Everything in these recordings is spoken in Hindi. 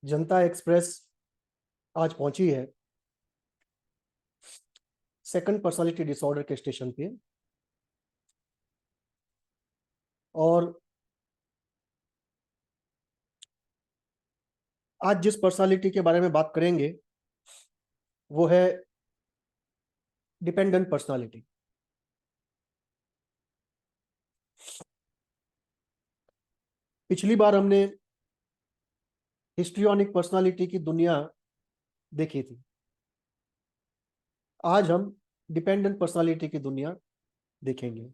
जनता एक्सप्रेस आज पहुंची है सेकंड पर्सनालिटी डिसऑर्डर के स्टेशन पे। और आज जिस पर्सनालिटी के बारे में बात करेंगे वो है डिपेंडेंट पर्सनालिटी। पिछली बार हमने हिस्ट्रियोनिक पर्सनालिटी की दुनिया देखी थी। आज हम डिपेंडेंट पर्सनालिटी की दुनिया देखेंगे।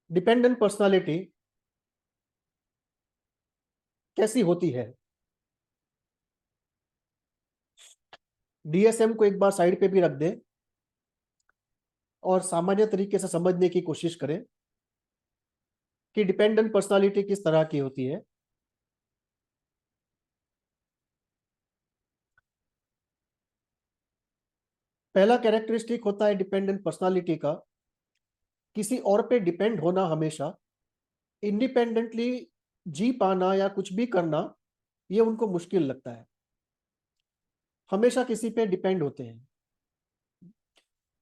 डिपेंडेंट पर्सनालिटी कैसी होती है? डीएसएम को एक बार साइड पे भी रख दें और सामान्य तरीके से समझने की कोशिश करें कि डिपेंडेंट पर्सनालिटी किस तरह की होती है। पहला कैरेक्टरिस्टिक होता है डिपेंडेंट पर्सनालिटी का, किसी और पे डिपेंड होना, हमेशा इंडिपेंडेंटली जी पाना या कुछ भी करना ये उनको मुश्किल लगता है। हमेशा किसी पे डिपेंड होते हैं।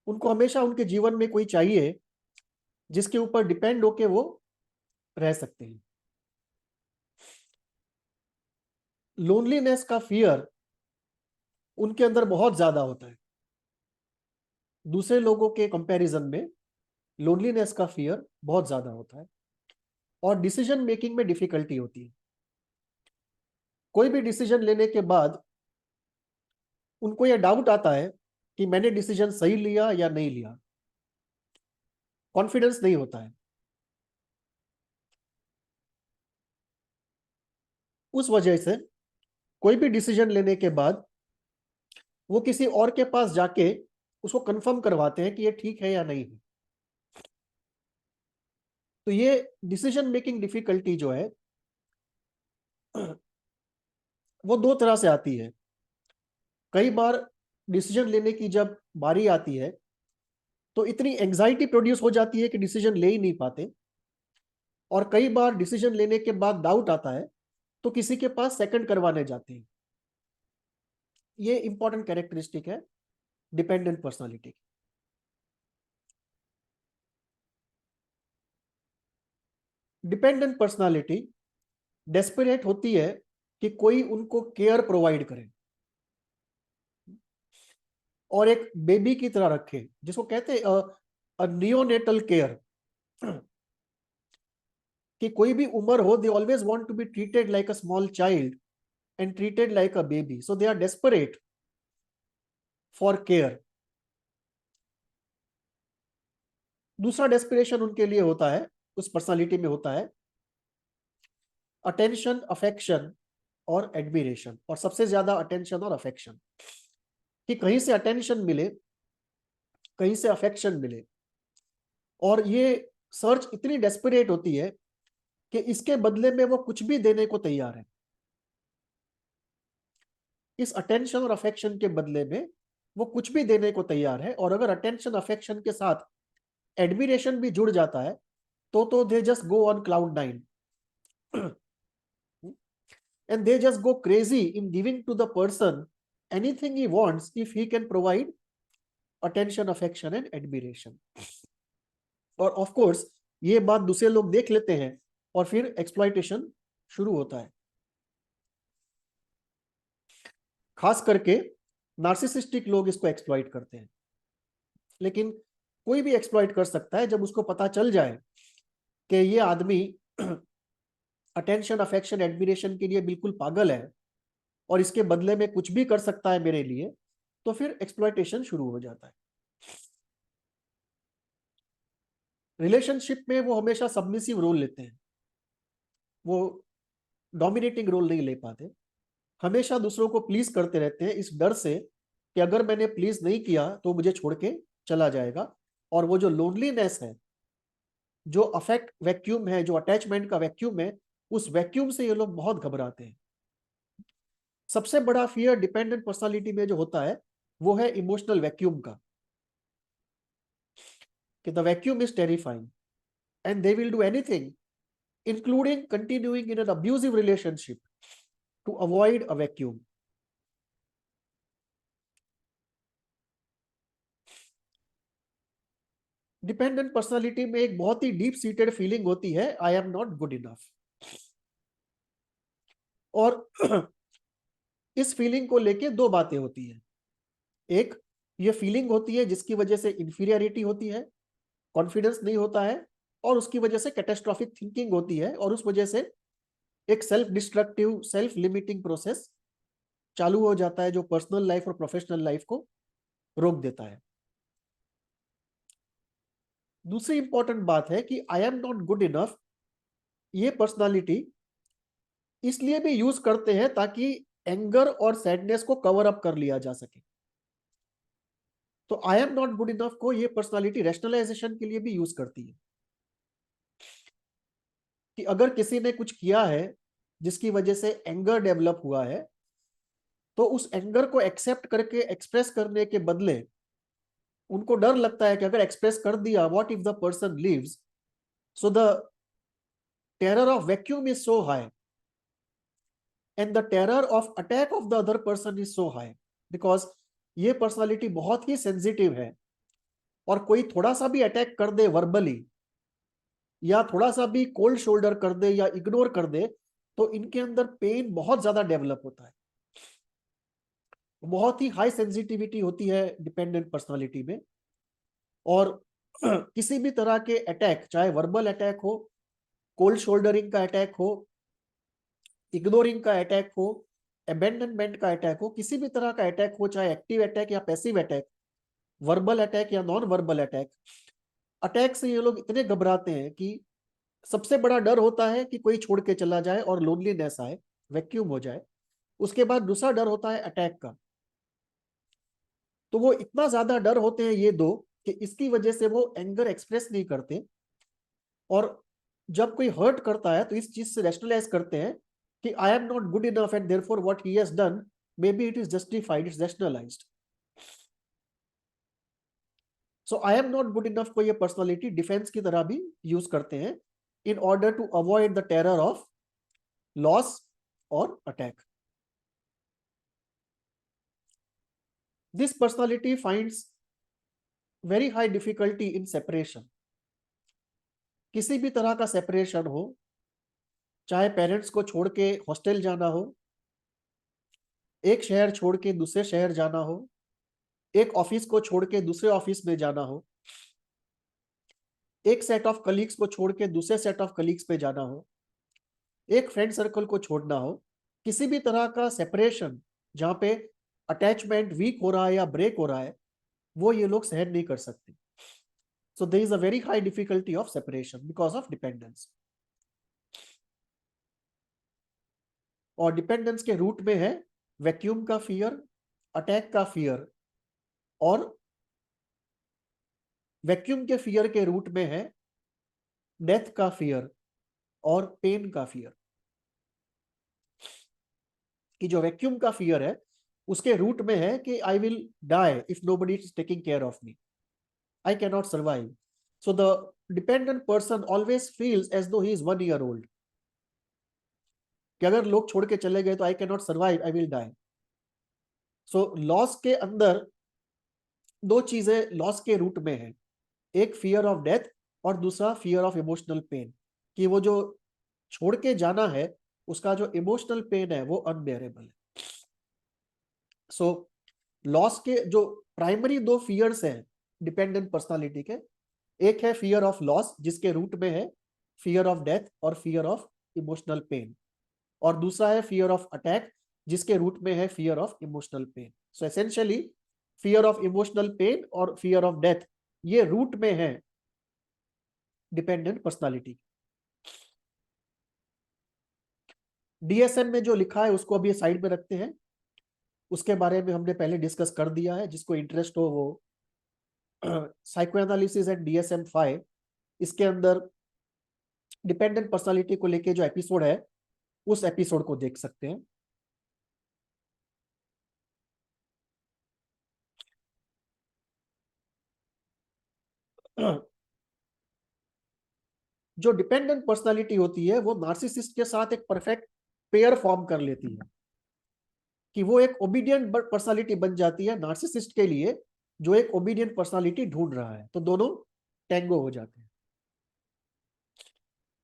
उनको हमेशा उनके जीवन में कोई चाहिए जिसके ऊपर डिपेंड होके वो रह सकते हैं। लोनलीनेस का फियर उनके अंदर बहुत ज्यादा होता है। दूसरे लोगों के कंपैरिजन में लोनलीनेस का फियर बहुत ज्यादा होता है और डिसीजन मेकिंग में डिफिकल्टी होती है। कोई भी डिसीजन लेने के बाद उनको यह डाउट आता है कि मैंने डिसीजन सही लिया या नहीं लिया। कॉन्फिडेंस नहीं होता है। उस वजह से कोई भी डिसीजन लेने के बाद वो किसी और के पास जाके उसको कंफर्म करवाते हैं कि ये ठीक है या नहीं है। तो ये डिसीजन मेकिंग डिफिकल्टी जो है वो दो तरह से आती है। कई बार डिसीजन लेने की जब बारी आती है तो इतनी एंजाइटी प्रोड्यूस हो जाती है कि डिसीजन ले ही नहीं पाते। और कई बार डिसीजन लेने के बाद डाउट आता है तो किसी के पास सेकंड करवाने जाते हैं। ये इंपॉर्टेंट कैरेक्टरिस्टिक है डिपेंडेंट पर्सनालिटी की। डिपेंडेंट पर्सनालिटी डेस्परेट होती है कि कोई उनको केयर प्रोवाइड करे और एक बेबी की तरह रखे, जिसको कहते हैं नियोनेटल केयर। कि कोई भी उम्र हो, they always want to be treated like a small child and treated like a baby, so they are desperate for care. दूसरा डेस्पिरेशन उनके लिए होता है, उस पर्सनालिटी में होता है अटेंशन, अफेक्शन और एडमिरेशन। और सबसे ज्यादा अटेंशन और अफेक्शन, कि कहीं से अटेंशन मिले, कहीं से अफेक्शन मिले। और ये सर्च इतनी डेस्परेट होती है कि इसके बदले में वो कुछ भी देने को तैयार है। इस अटेंशन और अफेक्शन के बदले में वो कुछ भी देने को तैयार है। और अगर अटेंशन अफेक्शन के साथ एडमिरेशन भी जुड़ जाता है तो they just go on cloud nine and they just go crazy in giving to the person anything he wants if he can provide attention, affection and admiration. और ऑफ कोर्स ये बात दूसरे लोग देख लेते हैं और फिर एक्सप्लॉइटेशन शुरू होता है। खास करके नार्सिसिस्टिक लोग इसको एक्सप्लॉइट करते हैं। लेकिन कोई भी एक्सप्लॉइट कर सकता है जब उसको पता चल जाए कि ये आदमी अटेंशन, अफेक्शन, एडमिरेशन के लिए बिल्कुल पागल है और इसके बदले में कुछ भी कर सकता है मेरे लिए, तो फिर एक्सप्लॉइटेशन शुरू हो जाता है। रिलेशनशिप में वो हमेशा सबमिसिव रोल लेते हैं। वो डोमिनेटिंग रोल नहीं ले पाते। हमेशा दूसरों को प्लीज करते रहते हैं इस डर से कि अगर मैंने प्लीज नहीं किया तो मुझे छोड़ के चला जाएगा। और वो जो लोनलीनेस है, जो अफेक्ट वैक्यूम है, जो अटैचमेंट का वैक्यूम है, उस वैक्यूम से ये लोग बहुत घबराते हैं। सबसे बड़ा फियर डिपेंडेंट पर्सनालिटी में जो होता है वो है इमोशनल वैक्यूम का, कि the vacuum is terrifying. and they will do anything, including continuing in an abusive relationship, to avoid a vacuum. Dependent personality में एक बहुत ही डीप सीटेड फीलिंग होती है, आई एम नॉट गुड इनफ। और इस फीलिंग को लेके दो बातें होती है। एक, ये फीलिंग होती है जिसकी वजह से इंफीरियरिटी होती है, कॉन्फिडेंस नहीं होता है, और उसकी वजह से कैटास्ट्रॉफिक थिंकिंग होती है, और उस वजह से एक self destructive, self limiting process चालू हो जाता है, जो पर्सनल लाइफ और प्रोफेशनल लाइफ को रोक देता है। दूसरी इंपॉर्टेंट बात है कि आई एम नॉट गुड इनफ, ये पर्सनालिटी इसलिए भी यूज करते हैं ताकि एंगर और सैडनेस को कवर अप कर लिया जा सके। तो आई एम नॉट गुड इनफ को ये पर्सनालिटी रैशनलाइजेशन के लिए भी यूज करती है, कि अगर किसी ने कुछ किया है जिसकी वजह से एंगर डेवलप हुआ है, तो उस एंगर को एक्सेप्ट करके एक्सप्रेस करने के बदले उनको डर लगता है कि अगर एक्सप्रेस कर दिया, what if the person leaves, so the terror of vacuum is so high and the terror of attack of the other person is so high, because ये पर्सनालिटी बहुत ही सेंसिटिव है, और कोई थोड़ा सा भी अटैक कर दे वर्बली, या थोड़ा सा भी कोल्ड शोल्डर कर दे या इग्नोर कर दे, तो इनके अंदर पेन बहुत ज्यादा डेवलप होता है। बहुत ही हाई सेंसिटिविटी होती है डिपेंडेंट पर्सनालिटी में, और किसी भी तरह के अटैक, चाहे वर्बल अटैक हो, कोल्ड शोल्डरिंग का अटैक हो, इग्नोरिंग का अटैक हो, अबेंडनमेंट का अटैक हो, किसी भी तरह का अटैक हो, चाहे एक्टिव अटैक या पैसिव अटैक, वर्बल अटैक या नॉन वर्बल अटैक, अटैक से ये लोग इतने घबराते हैं कि सबसे बड़ा डर होता है कि कोई छोड़ के चला जाए और लोनलीनेस आए, वैक्यूम हो जाए। उसके बाद दूसरा डर होता है अटैक का। तो वो इतना ज्यादा डर होते हैं ये दो, कि इसकी वजह से वो एंगर एक्सप्रेस नहीं करते, और जब कोई हर्ट करता है तो इस चीज से रैशनलाइज करते हैं कि आई am not good enough and therefore what he has done may be it is justified, it's rationalised. So I am not good enough को ये पर्सनालिटी डिफेंस की तरह भी यूज करते हैं, in order to avoid the terror of loss और attack. This personality finds very high difficulty in separation. किसी भी तरह का सेपरेशन हो, चाहे पेरेंट्स को छोड़ के हॉस्टल जाना हो, एक शहर छोड़ के दूसरे शहर जाना हो, एक ऑफिस को छोड़ के दूसरे ऑफिस में जाना हो, एक सेट ऑफ कलीग्स को छोड़ के दूसरे सेट ऑफ कलीग्स पे जाना हो, एक फ्रेंड सर्कल को छोड़ना हो, किसी भी तरह का सेपरेशन जहां पे अटैचमेंट वीक हो रहा है या ब्रेक हो रहा है, वो ये लोग सहन नहीं कर सकते। So there is a very high difficulty of separation because of dependence. और डिपेंडेंस के रूट में है वैक्यूम का फियर, अटैक का फियर, और वैक्यूम के फियर के रूट में है डेथ का फियर और पेन का फियर। कि जो वैक्यूम का फियर है उसके रूट में है कि I will die if nobody is taking care of me, I can not survive. So the dependent person always feels as though he is 1 year old, कि अगर लोग छोड़ के चले गए तो I can not survive, I will die. So loss के अंदर दो चीजें लॉस के रूट में है, एक फियर ऑफ डेथ और दूसरा फियर ऑफ इमोशनल पेन, कि वो जो छोड़ के जाना है उसका जो इमोशनल पेन है वो अनबेरेबल है। सो लॉस के जो प्राइमरी दो फियर्स हैं डिपेंडेंट पर्सनालिटी के, एक है फियर ऑफ लॉस जिसके रूट में है फियर ऑफ डेथ और फियर ऑफ इमोशनल पेन, और दूसरा है फियर ऑफ अटैक जिसके रूट में है fear of emotional pain. So essentially fear of emotional pain और फियर ऑफ डेथ ये रूट में है डिपेंडेंट पर्सनालिटी। डीएसएम में जो लिखा है उसको अभी साइड में रखते हैं, उसके बारे में हमने पहले डिस्कस कर दिया है, जिसको इंटरेस्ट हो वो साइको एनालिसिस एंड DSM-5, इसके अंदर डिपेंडेंट पर्सनालिटी को लेके जो एपिसोड है उस एपिसोड को देख सकते हैं। जो डिपेंडेंट पर्सनालिटी होती है वो नार्सिसिस्ट के साथ एक परफेक्ट पेयर फॉर्म कर लेती है, कि वो एक ओबीडियंट पर्सनालिटी बन जाती है नार्सिसिस्ट के लिए, जो एक ओबीडियंट पर्सनालिटी ढूंढ रहा है, तो दोनों टैंगो हो जाते हैं।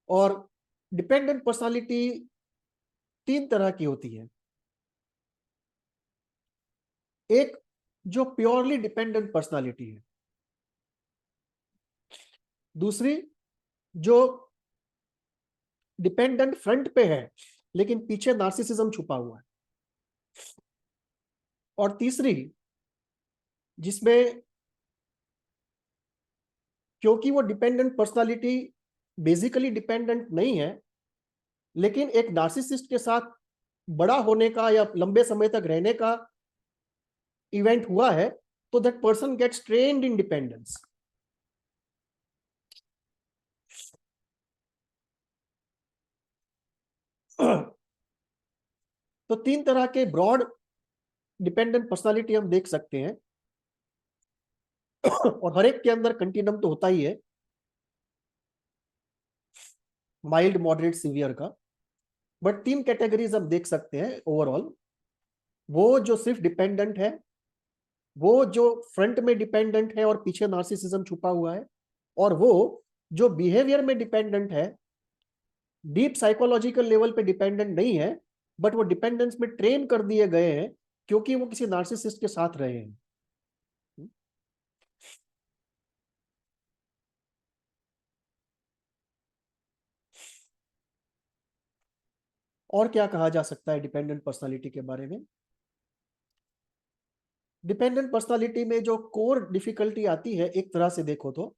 और डिपेंडेंट पर्सनालिटी 3 तरह की होती है। एक जो प्योरली डिपेंडेंट पर्सनालिटी है, दूसरी जो डिपेंडेंट फ्रंट पे है लेकिन पीछे नार्सिसिज्म छुपा हुआ है, और तीसरी जिसमें क्योंकि वो डिपेंडेंट पर्सनालिटी बेसिकली डिपेंडेंट नहीं है, लेकिन एक नार्सिसिस्ट के साथ बड़ा होने का या लंबे समय तक रहने का इवेंट हुआ है, तो that person gets trained in dependence. तो 3 तरह के ब्रॉड डिपेंडेंट पर्सनालिटी हम देख सकते हैं, और हर एक के अंदर कंटिन्यूम तो होता ही है, माइल्ड, मॉडरेट, सीवियर का। बट 3 कैटेगरीज हम देख सकते हैं ओवरऑल। वो जो सिर्फ डिपेंडेंट है, वो जो फ्रंट में डिपेंडेंट है और पीछे नार्सिसिज्म छुपा हुआ है, और वो जो बिहेवियर में डिपेंडेंट है, डीप साइकोलॉजिकल लेवल पे डिपेंडेंट नहीं है, बट वो डिपेंडेंस में ट्रेन कर दिए गए हैं क्योंकि वो किसी नार्सिसिस्ट के साथ रहे हैं। और क्या कहा जा सकता है डिपेंडेंट पर्सनालिटी के बारे में? डिपेंडेंट पर्सनालिटी में जो कोर डिफिकल्टी आती है, एक तरह से देखो तो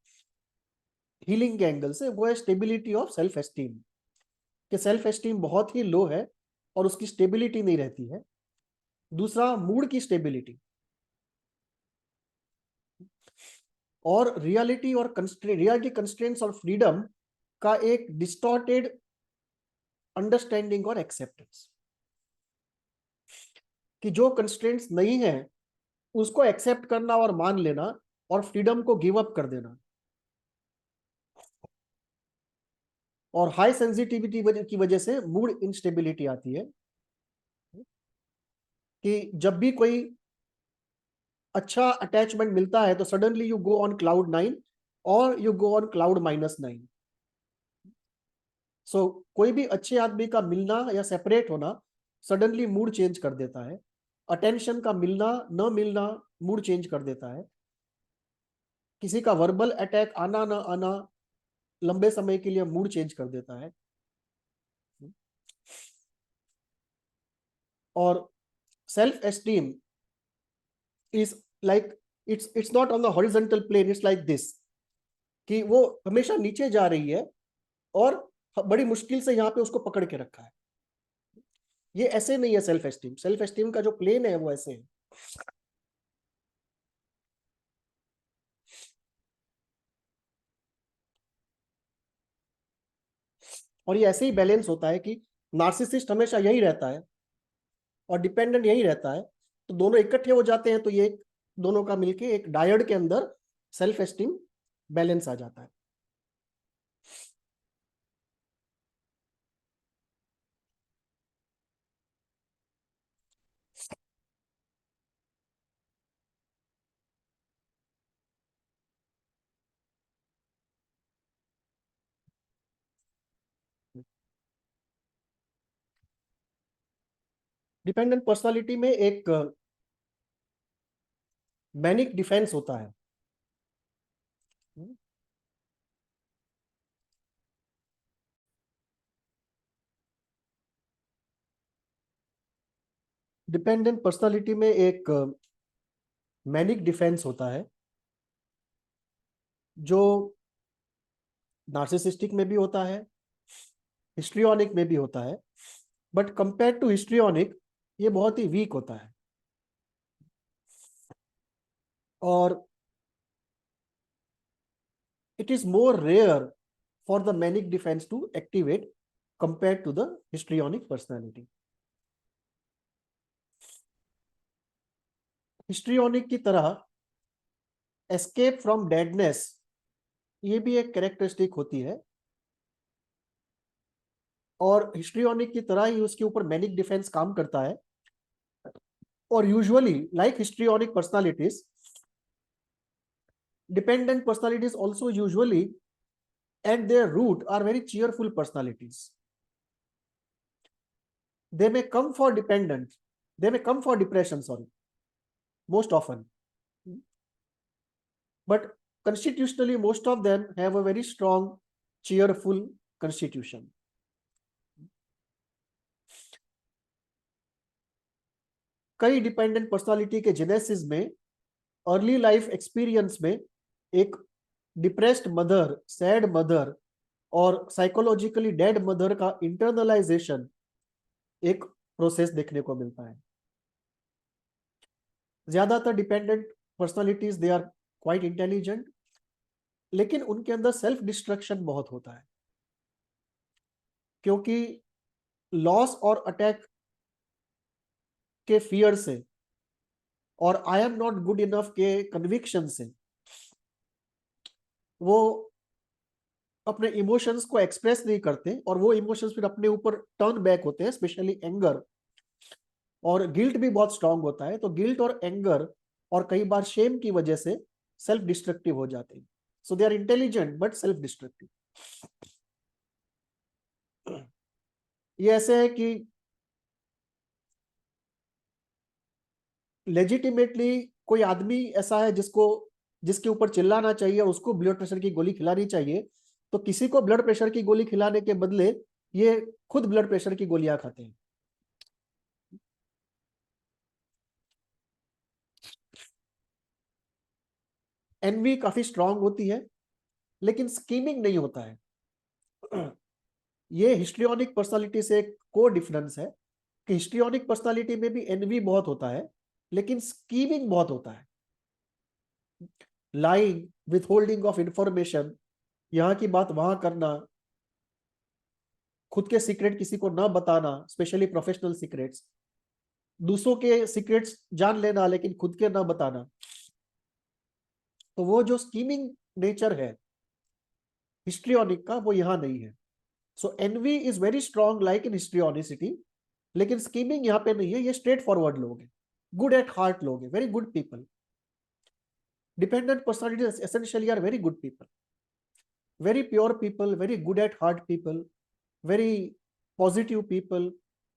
हीलिंग के एंगल से, वो है स्टेबिलिटी ऑफ सेल्फ एस्टीम, कि सेल्फ एस्टीम बहुत ही लो है और उसकी स्टेबिलिटी नहीं रहती है। दूसरा, मूड की स्टेबिलिटी, और रियलिटी कंस्ट्रेंट्स और फ्रीडम का एक डिस्टॉर्टेड अंडरस्टैंडिंग और एक्सेप्टेंस, कि जो कंस्ट्रेंट्स नहीं है उसको एक्सेप्ट करना और मान लेना, और फ्रीडम को गिव अप कर देना। और हाई सेंसिटिविटी की वजह से मूड इंस्टेबिलिटी आती है, कि जब भी कोई अच्छा अटैचमेंट मिलता है तो suddenly you go on cloud 9 और यू गो ऑन क्लाउड -9। सो कोई भी अच्छे आदमी का मिलना या सेपरेट होना सडनली मूड चेंज कर देता है। अटेंशन का मिलना न मिलना मूड चेंज कर देता है। किसी का वर्बल अटैक आना ना आना लंबे समय के लिए मूड चेंज कर देता है। और self esteem is like, it's not on the horizontal plane, it's like this, कि वो हमेशा नीचे जा रही है और बड़ी मुश्किल से यहाँ पे उसको पकड़ के रखा है। ये ऐसे नहीं है सेल्फ एस्टीम। सेल्फ एस्टीम का जो प्लेन है वो ऐसे है। और ये ऐसे ही बैलेंस होता है कि नार्सिसिस्ट हमेशा यही रहता है और डिपेंडेंट यही रहता है, तो दोनों इकट्ठे हो जाते हैं, तो ये दोनों का मिलके एक डायड के अंदर सेल्फ एस्टीम बैलेंस आ जाता है। डिपेंडेंट पर्सनालिटी में एक मैनिक डिफेंस होता है। डिपेंडेंट पर्सनालिटी में एक मैनिक डिफेंस होता है, जो नार्सिसिस्टिक में भी होता है, हिस्ट्रियोनिक में भी होता है, बट कंपेयर टू हिस्ट्रियोनिक ये बहुत ही वीक होता है। और it is more rare for the manic defense to activate compared to the histrionic personality. Histrionic की तरह एस्केप फ्रॉम डेडनेस ये भी एक कैरेक्टरिस्टिक होती है, और हिस्ट्रियोनिक की तरह ही उसके ऊपर मैनिक डिफेंस काम करता है। और usually like histrionic personalities, dependent personalities also usually at their root are very cheerful personalities. They may come for dependent, they may come for depression, sorry, most often. But constitutionally, most of them have a very strong, cheerful constitution. कई डिपेंडेंट पर्सनालिटी के जेनेसिस में, अर्ली लाइफ एक्सपीरियंस में, एक डिप्रेस्ड मदर, सैड मदर और साइकोलॉजिकली डेड मदर का इंटरनलाइजेशन एक प्रोसेस देखने को मिलता है। ज्यादातर dependent personalities they are quite intelligent, लेकिन उनके अंदर सेल्फ डिस्ट्रक्शन बहुत होता है, क्योंकि लॉस और अटैक के फियर से और आई एम नॉट गुड इनफ के कन्विक्शन से वो अपने इमोशंस को एक्सप्रेस नहीं करते, और वो इमोशंस फिर अपने ऊपर टर्न बैक होते हैं, स्पेशली एंगर। और गिल्ट भी बहुत स्ट्रांग होता है, तो गिल्ट और एंगर और कई बार शेम की वजह से सेल्फ डिस्ट्रक्टिव हो जाते हैं। So they are intelligent but self destructive. ये ऐसे है कि लेजिटिमेटली कोई आदमी ऐसा है जिसके ऊपर चिल्लाना चाहिए और उसको ब्लड प्रेशर की गोली खिलानी चाहिए, तो किसी को ब्लड प्रेशर की गोली खिलाने के बदले ये खुद ब्लड प्रेशर की गोलियां खाते हैं। एनवी काफी स्ट्रांग होती है, लेकिन स्कीमिंग नहीं होता है। ये हिस्ट्रियोनिक पर्सनालिटी से एक को डिफरेंस है कि हिस्ट्रियोनिक पर्सनालिटी में भी एनवी बहुत होता है, लेकिन स्कीमिंग बहुत होता है। लाइंग, विथहोल्डिंग ऑफ इंफॉर्मेशन, यहां की बात वहां करना, खुद के सीक्रेट किसी को ना बताना, स्पेशली प्रोफेशनल सीक्रेट्स, दूसरों के सीक्रेट्स जान लेना लेकिन खुद के ना बताना। तो वो जो स्कीमिंग नेचर है हिस्ट्रियोनिक का, वो यहां नहीं है। So envy is very strong like in histrionicity, लेकिन स्कीमिंग यहाँ पे नहीं है। ये स्ट्रेट फॉरवर्ड लोग हैं, गुड एट हार्ट लोग हैं, very good people. Dependent personalities essentially are very good people, very pure people, very good at heart people, very positive people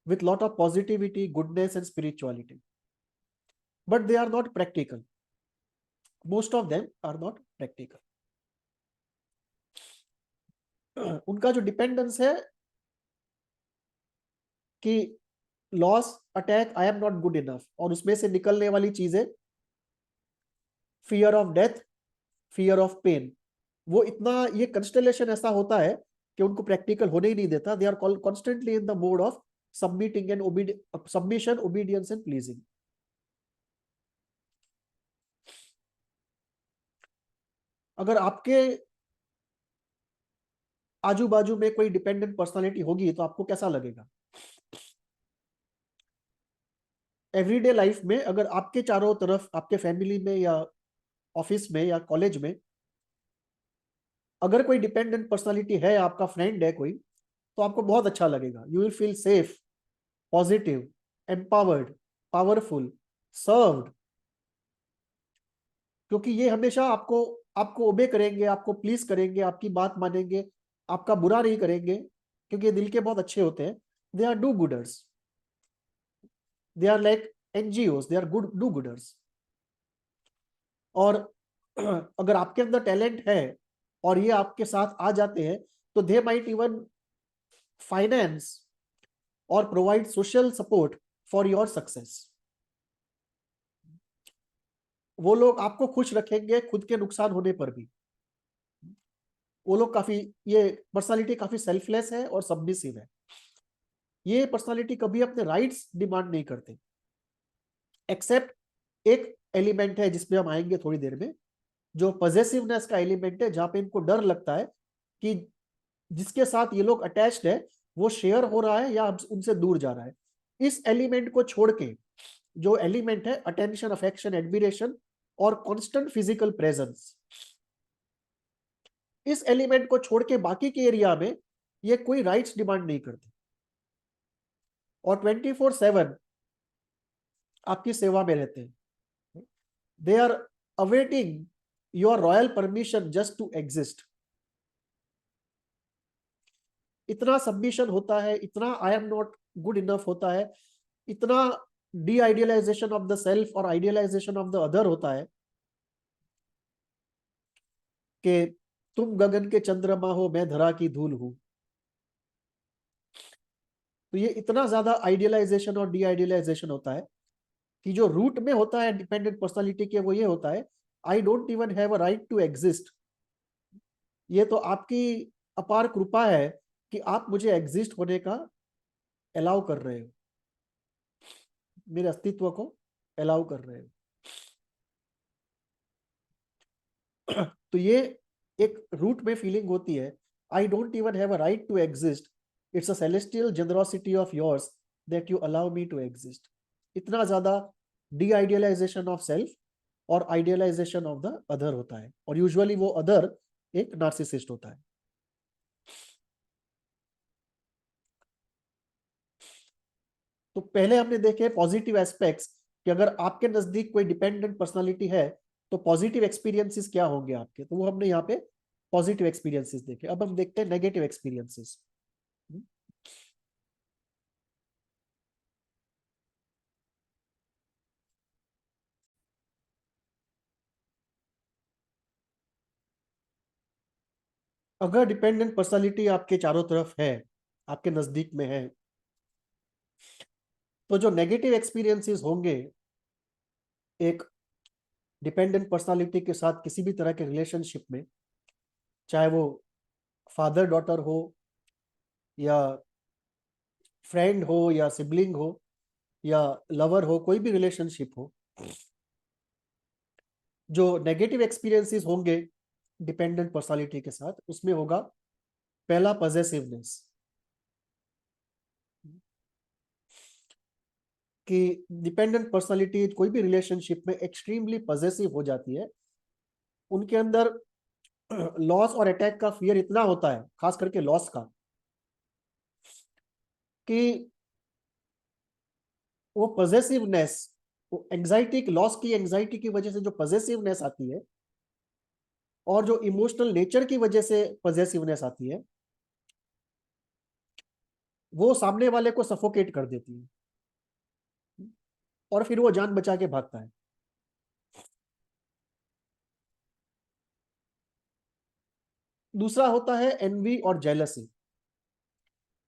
with lot of positivity, goodness and spirituality. But they are not practical. Most of them are not practical. उनका जो डिपेंडेंस है कि loss, attack, I am not good enough, और उसमें से निकलने वाली चीजें fear of death, fear of pain, वो इतना, ये कंस्टेलेशन ऐसा होता है कि उनको प्रैक्टिकल होने ही नहीं देता। They are constantly in the mode of submitting and submission, obedience and pleasing. अगर आपके आजू बाजू में कोई डिपेंडेंट पर्सनालिटी होगी तो आपको कैसा लगेगा? एवरीडे लाइफ में अगर आपके चारों तरफ, आपके फैमिली में या ऑफिस में या कॉलेज में अगर कोई डिपेंडेंट पर्सनालिटी है, आपका फ्रेंड है कोई, तो आपको बहुत अच्छा लगेगा। You will feel safe, positive, empowered, powerful, served, क्योंकि ये हमेशा आपको आपको ओबे करेंगे, आपको प्लीज करेंगे, आपकी बात मानेंगे, आपका बुरा नहीं करेंगे, क्योंकि ये दिल के बहुत अच्छे होते हैं। They are do gooders, they are like NGOs, they are good do gooders. और अगर आपके अंदर टैलेंट है और ये आपके साथ आ जाते हैं, तो दे माइट इवन फाइनेंस और provide social support for your success. वो लोग आपको खुश रखेंगे खुद के नुकसान होने पर भी। वो लोग काफी, ये पर्सनालिटी काफी सेल्फलेस है और सबमिसिव है। ये पर्सनालिटी कभी अपने राइट्स डिमांड नहीं करते, एक्सेप्ट एक एलिमेंट है जिसमें हम आएंगे थोड़ी देर में, जो पॉजेसिवनेस का एलिमेंट है, जहां पे इनको डर लगता है कि जिसके साथ ये लोग अटैच्ड है वो शेयर हो रहा है या उनसे दूर जा रहा है। इस एलिमेंट को छोड़ के, जो एलिमेंट है अटेंशन, अफेक्शन, एडमिरेशन और कांस्टेंट फिजिकल प्रेजेंस, इस एलिमेंट को छोड़ के बाकी के एरिया में ये कोई राइट्स डिमांड नहीं करते और 24/7 आपकी सेवा में रहते हैं। They are awaiting your royal permission just to exist. इतना सबमिशन होता है, इतना I am not good enough होता है, इतना deidealization of the self और आइडियलाइजेशन ऑफ द अदर होता है कि तुम गगन के चंद्रमा हो, मैं धरा की धूल हूं। तो ये इतना ज्यादा आइडियलाइजेशन और डी आइडियलाइजेशन होता है कि जो रूट में होता है डिपेंडेंट पर्सनालिटी के, वो ये होता है, I don't even have a right to exist. ये तो आपकी अपार कृपा है कि आप मुझे एग्जिस्ट होने का अलाउ कर रहे हो, मेरे अस्तित्व को अलाउ कर रहे हो। तो ये एक रूट में फीलिंग होती है, I don't even have a right to exist, it's a celestial generosity of yours that you allow me to exist. इतना ज्यादा डी आइडियलाइजेशन ऑफ सेल्फ और आइडियलाइजेशन ऑफ द अदर होता है, और यूजुअली वो अदर एक नार्सिसिस्ट होता है। तो पहले हमने देखे पॉजिटिव एस्पेक्ट्स कि अगर आपके नजदीक कोई डिपेंडेंट पर्सनालिटी है तो पॉजिटिव एक्सपीरियंसेस क्या होंगे आपके, तो वो हमने यहाँ पे पॉजिटिव एक्सपीरियंसेस देखे। अब हम देखते हैं नेगेटिव एक्सपीरियंसेस। अगर डिपेंडेंट पर्सनालिटी आपके चारों तरफ है, आपके नजदीक में है, तो जो नेगेटिव एक्सपीरियंसेस होंगे एक डिपेंडेंट पर्सनालिटी के साथ किसी भी तरह के रिलेशनशिप में, चाहे वो फादर डॉटर हो या फ्रेंड हो या सिबलिंग हो या लवर हो, कोई भी रिलेशनशिप हो, जो नेगेटिव एक्सपीरियंसेस होंगे डिपेंडेंट पर्सनालिटी के साथ, उसमें होगा पहला पजेसिवनेस, कि डिपेंडेंट पर्सनालिटी कोई भी रिलेशनशिप में एक्सट्रीमली पजेसिव हो जाती है। उनके अंदर लॉस और अटैक का फियर इतना होता है, खास करके लॉस का, कि वो पजेसिवनेस, वो एंजाइटी, लॉस की एंजाइटी की वजह से जो पजेसिवनेस आती है और जो इमोशनल नेचर की वजह से पजेसिवनेस आती है, वो सामने वाले को सफोकेट कर देती है और फिर वो जान बचा के भागता है। दूसरा होता है एनवी और जेलसी,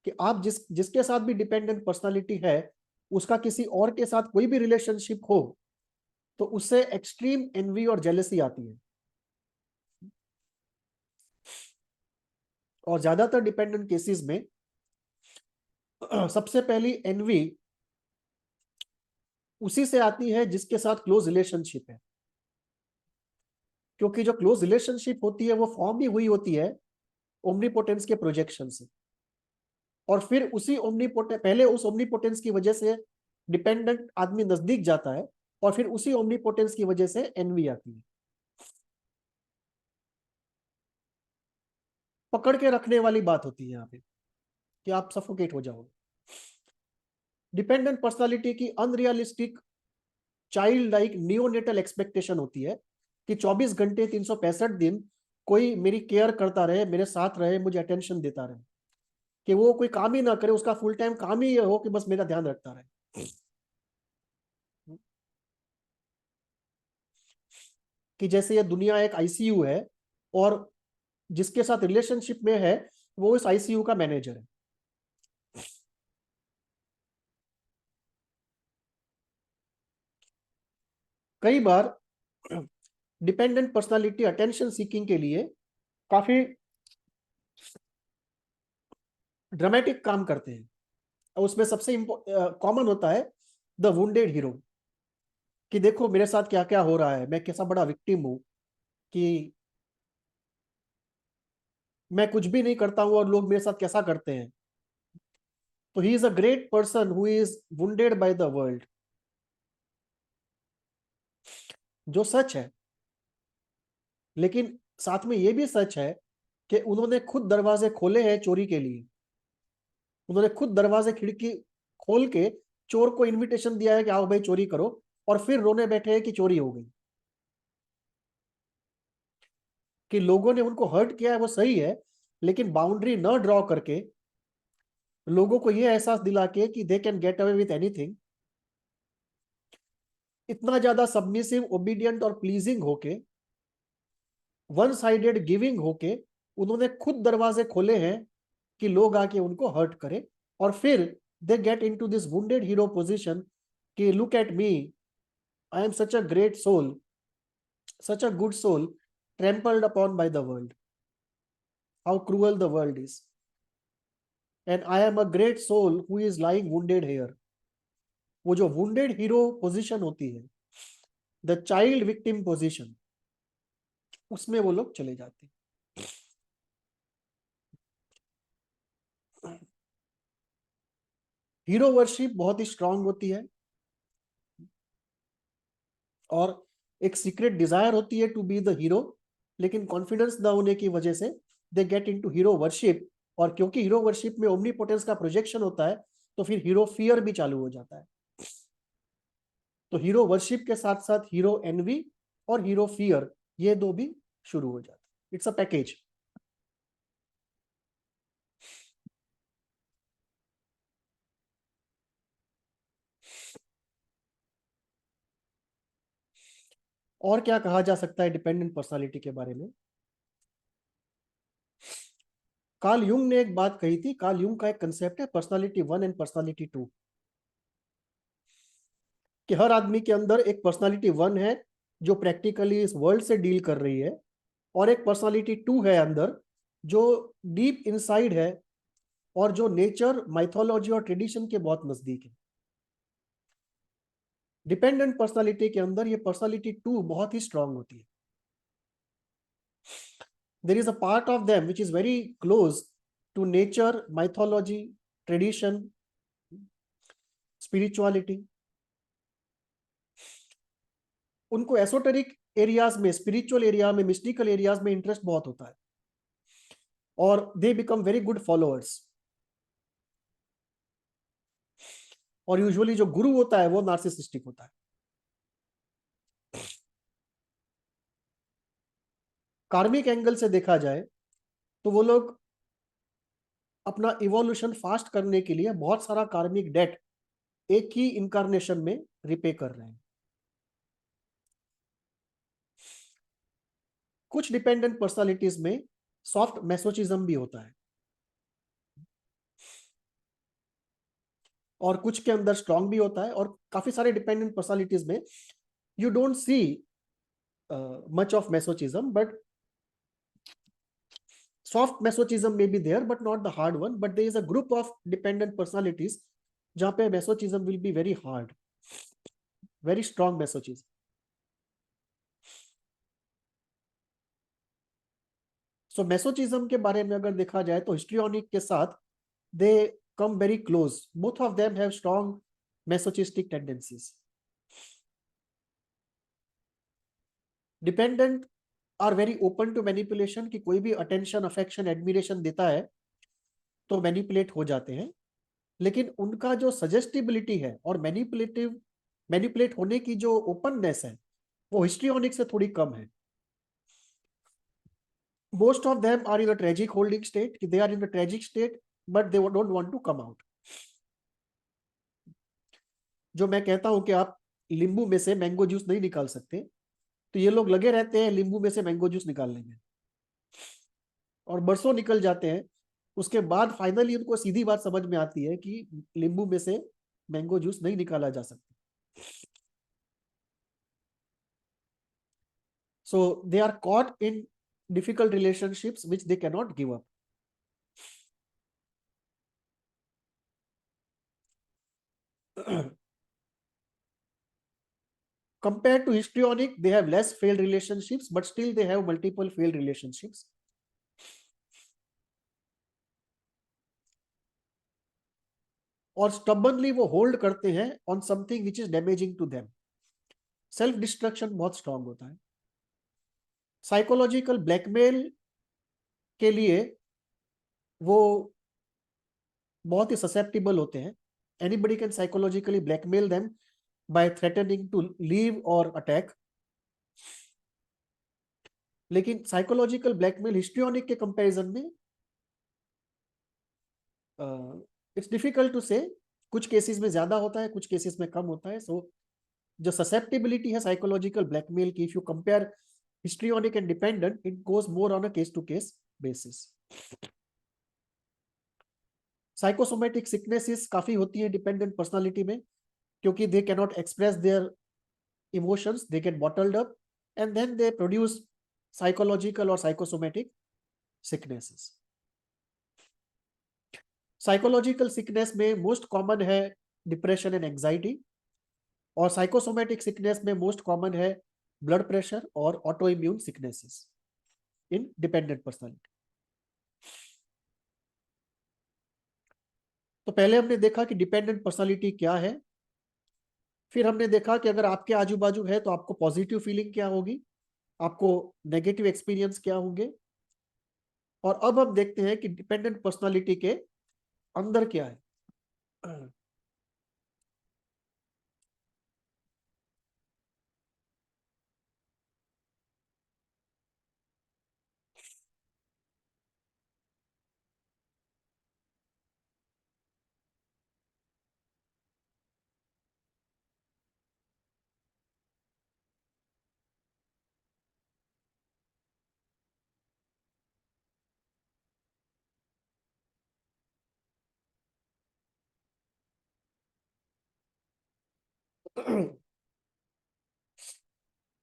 कि आप जिसके साथ भी डिपेंडेंट पर्सनालिटी है, उसका किसी और के साथ कोई भी रिलेशनशिप हो तो उससे एक्सट्रीम एनवी और जेलसी आती है। और ज्यादातर डिपेंडेंट केसेस में सबसे पहली एनवी उसी से आती है जिसके साथ क्लोज रिलेशनशिप है, क्योंकि जो क्लोज रिलेशनशिप होती है वो फॉर्म भी हुई होती है ओमनीपोटेंस के प्रोजेक्शन से, और फिर उसी ओमनीपोटेंस, पहले उस ओमनीपोटेंस की वजह से डिपेंडेंट आदमी नजदीक जाता है और फिर उसी ओमनीपोटेंस की वजह से एनवी आती है। पकड़ के रखने वाली बात होती है यहाँ पे कि आप सफोकेट हो जाओगे। डिपेंडेंट पर्सनालिटी की unrealistic child like neonatal expectation होती है कि 24 घंटे 365 दिन कोई मेरी केयर करता रहे, मेरे साथ रहे, मुझे अटेंशन देता रहे, कि वो कोई काम ही ना करे, उसका फुल टाइम काम ही ये हो कि बस मेरा ध्यान रखता रहे। कि जैसे ये दुनिया एक आईसीयू है और जिसके साथ रिलेशनशिप में है वो इस आईसीयू का मैनेजर है। कई बार डिपेंडेंट पर्सनालिटी अटेंशन सीकिंग के लिए काफी ड्रामेटिक काम करते हैं, और उसमें सबसे कॉमन होता है द वुंडेड हीरो, कि देखो मेरे साथ क्या क्या हो रहा है, मैं कैसा बड़ा विक्टिम हूं, कि मैं कुछ भी नहीं करता हूं और लोग मेरे साथ कैसा करते हैं। तो he is a great person who is wounded by the world, जो सच है। लेकिन साथ में ये भी सच है कि उन्होंने खुद दरवाजे खोले हैं चोरी के लिए, उन्होंने खुद दरवाजे खिड़की खोल के चोर को इनविटेशन दिया है कि आओ भाई चोरी करो, और फिर रोने बैठे हैं कि चोरी हो गई। कि लोगों ने उनको हर्ट किया है वो सही है, लेकिन बाउंड्री न ड्रॉ करके, लोगों को यह एहसास दिला के कि they can get away with anything, इतना ज्यादा सबमिसिव, ओबीडियंट और प्लीजिंग होके, वन साइडेड गिविंग होके उन्होंने खुद दरवाजे खोले हैं कि लोग आके उनको हर्ट करें, और फिर they get into this wounded hero position कि look at me, I am such a great soul, such a good soul, trampled upon by the world, how cruel the world is, and I am a great soul who is lying wounded here. वो जो wounded hero position होती है, the child victim position, उसमें वो लोग चले जाते हैं। हीरो वर्शिप बहुत ही स्ट्रांग होती है, और एक सीक्रेट डिजायर होती है टू बी द हीरो, लेकिन कॉन्फिडेंस ना होने की वजह से दे गेट इनटू हीरो वर्शिप, और क्योंकि हीरो वर्शिप में ओमनीपोटेंस का प्रोजेक्शन होता है, तो फिर हीरो फियर भी चालू हो जाता है। तो हीरो वर्शिप के साथ साथ हीरो एनवी और हीरो फियर, ये दो भी शुरू हो जाते हैं। It's a package. और क्या कहा जा सकता है डिपेंडेंट पर्सनालिटी के बारे में? कार्ल युंग ने एक बात कही थी, कार्ल युंग का एक कंसेप्ट है पर्सनालिटी 1 एंड पर्सनालिटी 2, कि हर आदमी के अंदर एक पर्सनालिटी 1 है जो प्रैक्टिकली इस वर्ल्ड से डील कर रही है, और एक पर्सनालिटी 2 है अंदर जो डीप इनसाइड है, और जो नेचर, माइथोलॉजी और ट्रेडिशन के बहुत नजदीक है। डिपेंडेंट पर्सनालिटी के अंदर ये पर्सनालिटी 2 बहुत ही स्ट्रांग होती है। there is a part of them which is very close to nature, mythology, tradition, spirituality. उनको एसोटेरिक एरियाज में, स्पिरिचुअल एरिया में, मिस्टिकल एरियाज में इंटरेस्ट बहुत होता है, और they become very good followers. और यूजुअली जो गुरु होता है वो नार्सिसिस्टिक होता है। कार्मिक एंगल से देखा जाए तो वो लोग अपना इवोल्यूशन फास्ट करने के लिए बहुत सारा कार्मिक डेट एक ही इनकारनेशन में रिपे कर रहे हैं। कुछ डिपेंडेंट पर्सनालिटीज में सॉफ्ट मैसोचिज्म भी होता है, और कुछ के अंदर स्ट्रांग भी होता है, और काफी सारे डिपेंडेंट पर्सनालिटीज में you don't see much of masochism, but soft masochism may be there but not the hard one, but there is a group of dependent personalities जहां पे masochism will be very hard, very strong masochism. So masochism के बारे में अगर देखा जाए तो histrionic के साथ they come very close, both of them have strong masochistic tendencies. Dependent are very open to manipulation, कि कोई भी attention, affection, admiration देता है तो मैनिपुलेट हो जाते हैं, लेकिन उनका जो सजेस्टिबिलिटी है और मैनिपुलेट होने की जो ओपननेस है वो हिस्ट्रियोनिक से थोड़ी कम है। Most of them are in a tragic holding state, कि they are in a tragic state but they don't want to come out. जो मैं कहता हूं कि आप नींबू में से मैंगो जूस नहीं निकाल सकते, तो ये लोग लगे रहते हैं नींबू में से मैंगो जूस निकालने में, और बरसों निकल जाते हैं, उसके बाद फाइनली उनको सीधी बात समझ में आती है कि नींबू में से मैंगो जूस नहीं निकाला जा सकता। So they are caught in difficult relationships which they cannot give up. Compared to histrionic, they have less failed relationships, but still they have multiple failed relationships. और stubbornly वो होल्ड करते हैं on something which is damaging to them. Self destruction बहुत स्ट्रांग होता है। साइकोलॉजिकल ब्लैकमेल के लिए वो बहुत ही ससेप्टिबल होते हैं. Anybody can psychologically blackmail them by threatening to leave और अटैक. लेकिन साइकोलॉजिकल ब्लैकमेल हिस्ट्रियोनिक के कंपैरिजन में इट्स डिफिकल्ट टू से. कुछ केसेस में ज्यादा होता है, कुछ केसेस में कम होता है. सो जो ससेप्टिबिलिटी है साइकोलॉजिकल ब्लैकमेल की, if you compare histrionic and dependent, it goes more on a case to case basis. Psychosomatic sicknesses काफी होती है डिपेंडेंट पर्सनालिटी में, क्योंकि they can not express their emotions, they get bottled up and then they produce psychological और साइकोसोमेटिक सिकनेसेस. साइकोलॉजिकल सिकनेस में मोस्ट कॉमन है डिप्रेशन एंड एंजाइटी, और साइकोसोमेटिक सिकनेस में मोस्ट कॉमन है ब्लड प्रेशर और ऑटो इम्यून सिकनेसेस इन डिपेंडेंट पर्सनालिटी. तो पहले हमने देखा कि डिपेंडेंट पर्सनालिटी क्या है, फिर हमने देखा कि अगर आपके आजू बाजू है तो आपको पॉजिटिव फीलिंग क्या होगी, आपको नेगेटिव एक्सपीरियंस क्या होंगे, और अब हम देखते हैं कि डिपेंडेंट पर्सनालिटी के अंदर क्या है.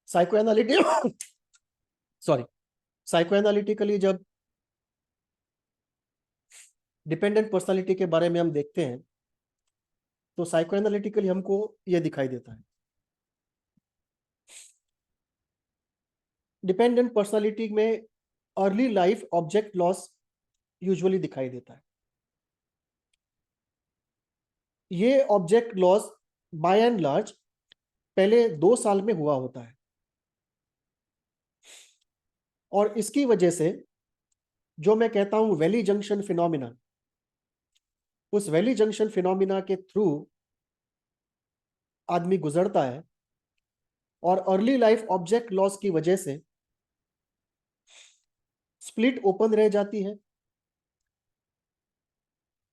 साइको एनालिटी सॉरी साइको एनालिटिकली जब डिपेंडेंट पर्सनालिटी के बारे में हम देखते हैं तो साइको एनालिटिकली हमको यह दिखाई देता है. डिपेंडेंट पर्सनालिटी में early life object loss usually दिखाई देता है. ये object loss by and large पहले 2 साल में हुआ होता है, और इसकी वजह से जो मैं कहता हूं वैली जंक्शन फिनोमिना, उस वैली जंक्शन फिनोमिना के थ्रू आदमी गुजरता है, और अर्ली लाइफ ऑब्जेक्ट लॉस की वजह से स्प्लिट ओपन रह जाती है,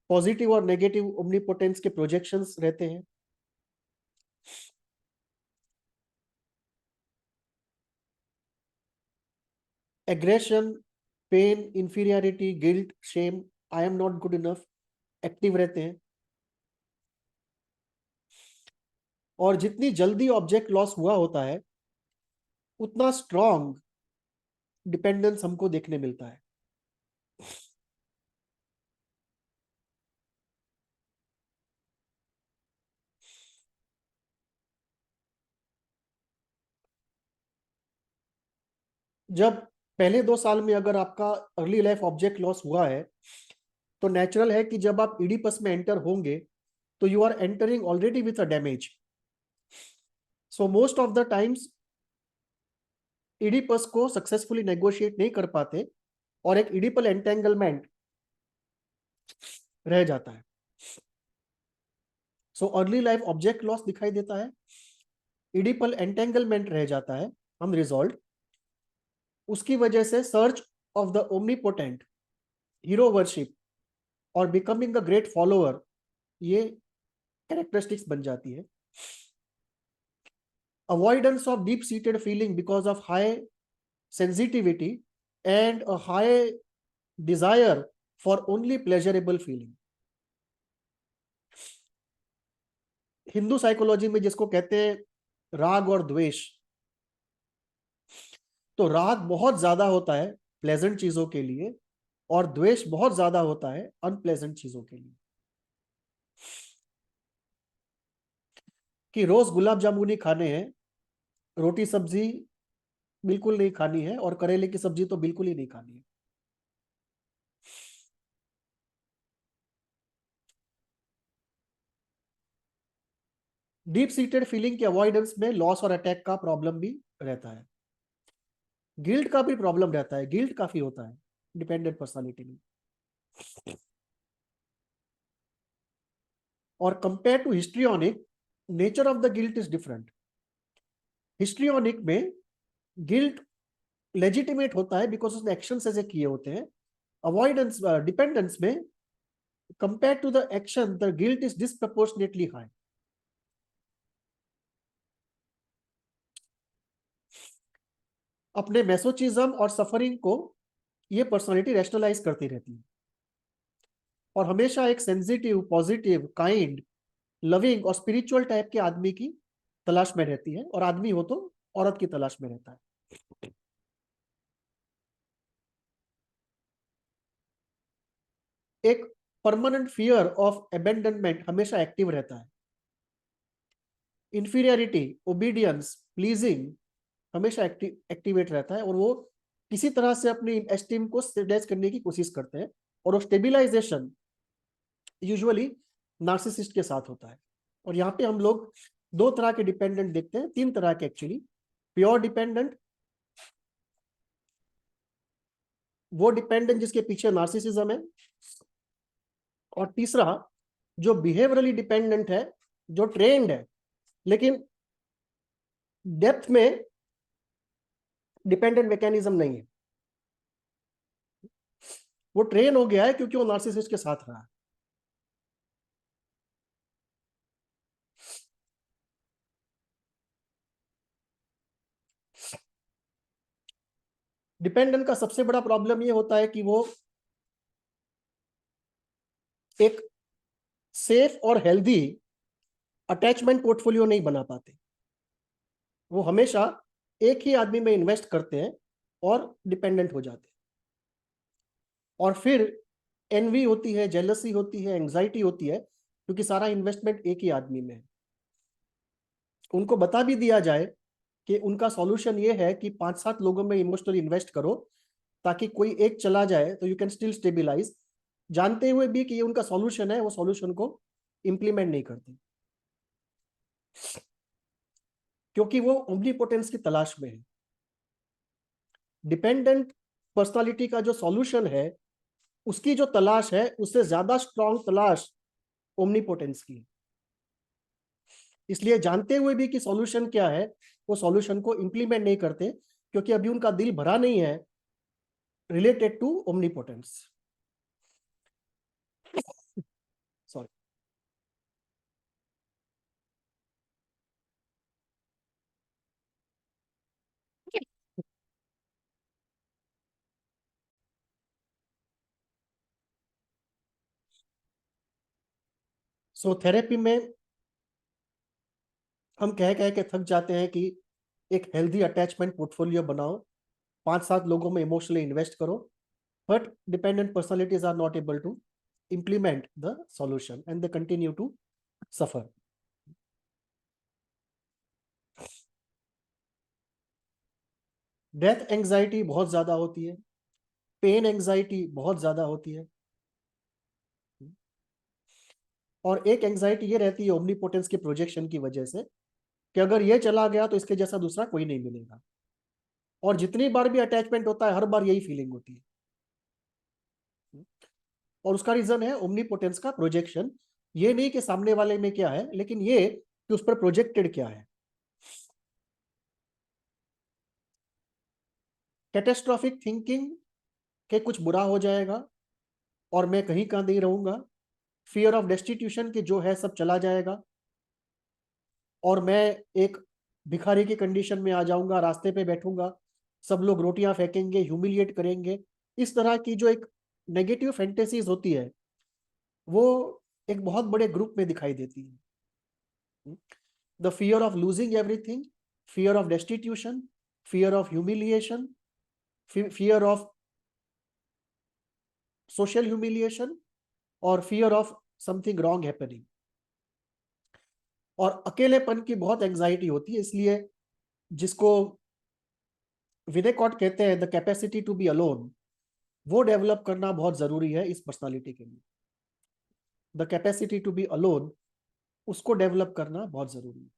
पॉजिटिव और नेगेटिव ओमनीपोटेंस के प्रोजेक्शंस रहते हैं, aggression, pain, inferiority, guilt, shame, I am not good enough active रहते हैं. और जितनी जल्दी ऑब्जेक्ट लॉस हुआ होता है उतना स्ट्रॉन्ग डिपेंडेंस हमको देखने मिलता है. जब पहले 2 साल में अगर आपका अर्ली लाइफ ऑब्जेक्ट लॉस हुआ है तो नेचुरल है कि जब आप इडिपस में एंटर होंगे तो you are entering already with a damage. So most of the times Oedipus को सक्सेसफुली नेगोशिएट नहीं कर पाते और एक इडिपल एंटेंगलमेंट रह जाता है. So early life object loss दिखाई देता है, इडिपल एंटेंगलमेंट रह जाता है अनरिजॉल्व्ड. उसकी वजह से search of the omnipotent, hero worship और बिकमिंग अ ग्रेट फॉलोअर, ये कैरेक्टरिस्टिक्स बन जाती है. Avoidance of deep seated feeling because of high sensitivity and a high desire for only pleasurable feeling. Hindu psychology में जिसको कहते हैं राग और द्वेष, तो राग बहुत ज्यादा होता है प्लेजेंट चीजों के लिए और द्वेष बहुत ज्यादा होता है अनप्लेजेंट चीजों के लिए. कि रोज गुलाब जामुन ही खाने हैं, रोटी सब्जी बिल्कुल नहीं खानी है, और करेले की सब्जी तो बिल्कुल ही नहीं खानी है. डीप सीटेड फीलिंग के अवॉइडेंस में लॉस और अटैक का प्रॉब्लम भी रहता है. गिल्ट का भी प्रॉब्लम रहता है, गिल्ट काफी होता है. डिपेंडेंट पर्सनालिटी में। और compare to histrionic, nature of the guilt is different. Histrionic में गिल्ट लेजिटिमेट होता है बिकॉज उसने एक्शंस ऐसे किए होते हैं। अवॉइडेंस डिपेंडेंस में compare to the action the guilt is disproportionately high. अपने मैसोचिज्म और सफरिंग को ये पर्सनालिटी रैशनलाइज करती रहती है और हमेशा एक सेंसिटिव, पॉजिटिव, काइंड, लविंग और स्पिरिचुअल टाइप के आदमी की तलाश में रहती है, और आदमी हो तो औरत की तलाश में रहता है। एक परमानेंट फियर ऑफ अबेंडनमेंट हमेशा एक्टिव रहता है। इंफीरियरिटी, ओबीडियंस, प्लीजिंग हमेशा एक्टिवेट रहता है, और वो किसी तरह से अपनी एस्टीम को स्टेबलाइज करने की कोशिश करते हैं, और वो स्टेबिलाईजेशन यूजुअली नार्सिसिस्ट के साथ होता है। और यहाँ पे हम लोग दो तरह के डिपेंडेंट देखते हैं, तीन तरह के एक्चुअली। प्योर डिपेंडेंट, वो डिपेंडेंट जिसके पीछे नार्सिसिज्म है। और तीसरा जो बिहेवियरली डिपेंडेंट है, जो ट्रेंड है लेकिन डेप्थ में डिपेंडेंट मैकेनिज्म नहीं है। वो ट्रेन हो गया है क्योंकि वो नार्सिसिस्ट के साथ रहा है। डिपेंडेंट का सबसे बड़ा प्रॉब्लम ये होता है कि वो एक सेफ और हेल्दी अटैचमेंट पोर्टफोलियो नहीं बना पाते। वो हमेशा एक ही आदमी में इन्वेस्ट करते हैं और डिपेंडेंट हो जाते हैं, और फिर एनवी होती है, जेलसी होती है, एंग्जाइटी होती है, क्योंकि सारा इन्वेस्टमेंट एक ही आदमी में है। उनको बता भी दिया जाए कि उनका सॉल्यूशन ये है कि 5-7 लोगों में इमोशनल इन्वेस्ट करो ताकि कोई एक चला जाए तो यू कैन स्टिल स्टेबिलाईज, जानते हुए भी कि ये उनका सॉल्यूशन है, वो सॉल्यूशन को इंप्लीमेंट नहीं करते क्योंकि वो ओमनीपोटेंस की तलाश में है। डिपेंडेंट पर्सनालिटी का जो सॉल्यूशन है, उसकी जो तलाश है उससे ज्यादा स्ट्रॉन्ग तलाश ओमनीपोटेंस की है। इसलिए जानते हुए भी कि सॉल्यूशन क्या है, वो सॉल्यूशन को इंप्लीमेंट नहीं करते क्योंकि अभी उनका दिल भरा नहीं है related to omnipotence. Sorry. So therapy में हम कह कह के थक जाते हैं कि एक हेल्दी अटैचमेंट पोर्टफोलियो बनाओ, 5-7 लोगों में इमोशनली इन्वेस्ट करो, but dependent personalities are not able to implement the solution and they continue to suffer. Death anxiety बहुत ज्यादा होती है, पेन एंजाइटी बहुत ज्यादा होती है, और एक एंजाइटी ये रहती है ओमनीपोटेंस के प्रोजेक्शन की वजह से कि अगर ये चला गया तो इसके जैसा दूसरा कोई नहीं मिलेगा, और जितनी बार भी अटैचमेंट होता है हर बार यही फीलिंग होती है। और उसका रीजन है ओमनीपोटेंस का प्रोजेक्शन, ये नहीं कि सामने वाले में क्या है, लेकिन ये कि उस पर प्रोजेक्टेड क्या है। कैटेस्ट्रॉफिक थिंकिंग के कुछ बुरा हो जाएगा और मैं कहीं का नहीं रहूंगा, फियर ऑफ डेस्टिट्यूशन के जो है सब चला जाएगा और मैं एक भिखारी की कंडीशन में आ जाऊंगा, रास्ते पे बैठूंगा, सब लोग रोटियां फेंकेंगे, ह्यूमिलिएट करेंगे। इस तरह की जो एक नेगेटिव फैंटेसीज होती है वो एक बहुत बड़े ग्रुप में दिखाई देती है। The fear of losing everything, fear of destitution, fear of humiliation, fear of social humiliation, और fear of something wrong happening. और अकेलेपन की बहुत एंजाइटी होती है, इसलिए जिसको विनेकॉट कहते हैं the capacity to be alone, वो डेवलप करना बहुत जरूरी है इस पर्सनालिटी के लिए। The capacity to be alone, उसको डेवलप करना बहुत जरूरी है,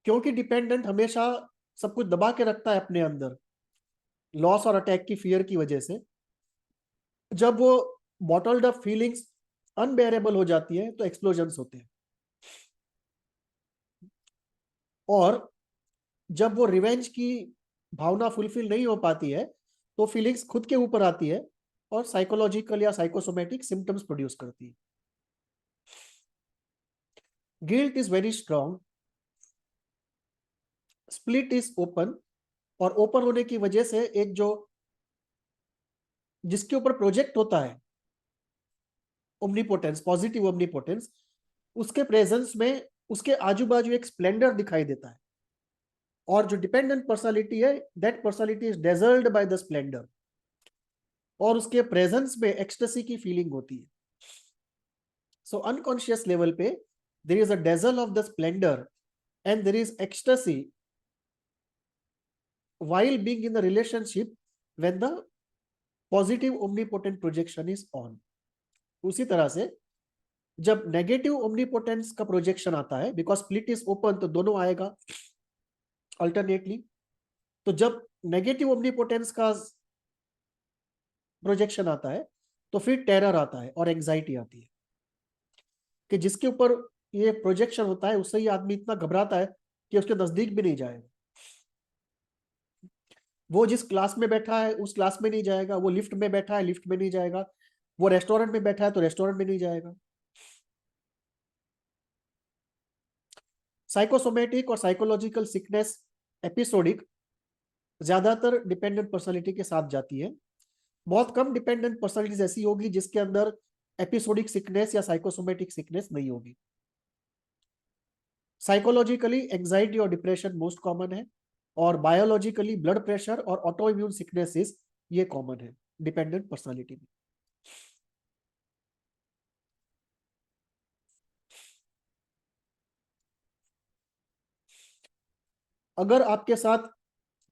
क्योंकि डिपेंडेंट हमेशा सब कुछ दबा के रखता है अपने अंदर, लॉस और अटैक की फियर की वजह से, जब वो बॉटल्ड अप फीलिंग्स अनबेरेबल हो जाती है तो एक्सप्लोजन्स होते हैं। और जब वो रिवेंज की भावना फुलफिल नहीं हो पाती है तो फीलिंग्स खुद के ऊपर आती है और साइकोलॉजिकल या साइकोसोमेटिक सिम्टम्स प्रोड्यूस करती है। Guilt is very strong, split is open, और ओपन होने की वजह से एक जो जिसके ऊपर प्रोजेक्ट होता है ओमनीपोटेंस, पॉजिटिव ओमनीपोटेंस, उसके प्रेजेंस में उसके आजू बाजू एक स्प्लेंडर दिखाई देता है। और जो डिपेंडेंट पर्सनालिटी है, that personality is dazzled by the splendour, और उसके प्रेजेंस में एक्सटेसी की फीलिंग होती है। सो अनकॉन्शियस लेवल पे there is a dazzle of the splendour and there is ecstasy while being in the relationship when the positive omnipotent projection is on। उसी तरह से जब नेगेटिव ओमनीपोटेंस का प्रोजेक्शन आता है, बिकॉज स्प्लिट इज ओपन तो दोनों आएगा अल्टरनेटली, तो जब नेगेटिव ओमनीपोटेंस का प्रोजेक्शन आता है तो फिर टेरर आता है और एंजाइटी आती है कि जिसके ऊपर ये प्रोजेक्शन होता है उससे ही आदमी इतना घबराता है कि उसके नजदीक भी नहीं जाएगा। वो जिस क्लास में बैठा है उस क्लास में नहीं जाएगा, वो लिफ्ट में बैठा है लिफ्ट में नहीं जाएगा, वो रेस्टोरेंट में बैठा है तो रेस्टोरेंट में नहीं जाएगा। साइकोसोमेटिक और साइकोलॉजिकल सिकनेस एपिसोडिक ज्यादातर डिपेंडेंट पर्सनालिटी के साथ जाती है। बहुत कम डिपेंडेंट पर्सनालिटीज ऐसी होगी जिसके अंदर एपिसोडिक सिकनेस या साइकोसोमेटिक सिकनेस नहीं होगी। साइकोलॉजिकली एंजाइटी और डिप्रेशन मोस्ट कॉमन है, और बायोलॉजिकली ब्लड प्रेशर और ऑटो इम्यून सिकनेसेस ये कॉमन है डिपेंडेंट पर्सनालिटी में। अगर आपके साथ